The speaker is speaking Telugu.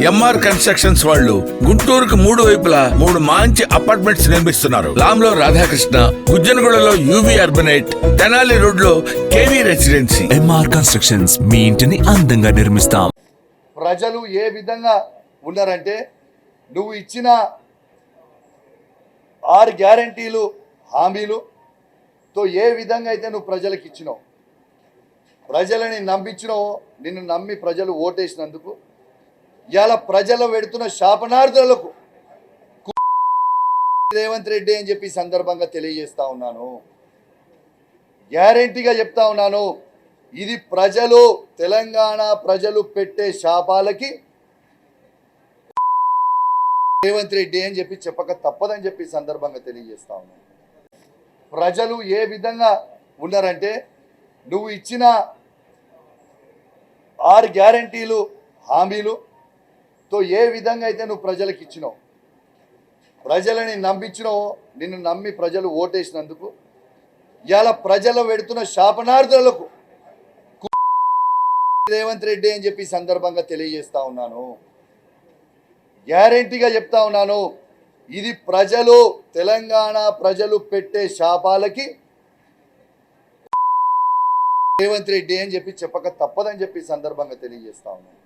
ఎంఆర్ కన్స్ట్రక్షన్స్ వాళ్ళు గుంటూరుకు 3 వైపులా 3 మంచి అపార్ట్మెంట్స్ నిర్మిస్తున్నారు. లాంలో రాధాకృష్ణ, గుజ్జనగూడలో యువి అర్బనైట్, తెనాలి రోడ్ లో కేవీ రెసిడెన్సీ. ఎంఆర్ కన్స్ట్రక్షన్స్ మీ ఇంటిని అందంగా నిర్మిస్తాం. ప్రజలు ఏ విధంగా ఉన్నారంటే, నువ్వు ఇచ్చిన 6 గ్యారంటీలు హామీలుతో ఏ విధంగా అయితే నువ్వు ప్రజలకు ఇచ్చినావు, ప్రజలని నమ్మించినావు, నిన్ను నమ్మి ప్రజలు ఓటేసినందుకు ఇవాళ ప్రజలు పెడుతున్న శాపనార్థులకు రేవంత్ రెడ్డి అని చెప్పి సందర్భంగా తెలియజేస్తా ఉన్నాను. గ్యారంటీగా చెప్తా ఉన్నాను, ఇది ప్రజలు, తెలంగాణ ప్రజలు పెట్టే శాపాలకి రేవంత్ రెడ్డి అని చెప్పి చెప్పక తప్పదని చెప్పి సందర్భంగా తెలియజేస్తా ఉన్నాను. ప్రజలు ఏ విధంగా ఉన్నారంటే, నువ్వు ఇచ్చిన 6 గ్యారంటీలు హామీలుతో ఏ విధంగా అయితే నువ్వు ప్రజలకు ఇచ్చినావు, ప్రజలని నమ్మించినావు, నిన్ను నమ్మి ప్రజలు ఓటేసినందుకు ఇవాళ ప్రజలు పెడుతున్న శాపనార్థులకు రేవంత్ రెడ్డి అని చెప్పి సందర్భంగా తెలియజేస్తా ఉన్నాను. గ్యారంటీగా చెప్తా ఉన్నాను, ఇది ప్రజలు, తెలంగాణ ప్రజలు పెట్టే శాపాలకి రేవంత్ రెడ్డి అని చెప్పి చెప్పక తప్పదని చెప్పి సందర్భంగా తెలియజేస్తా ఉన్నాను.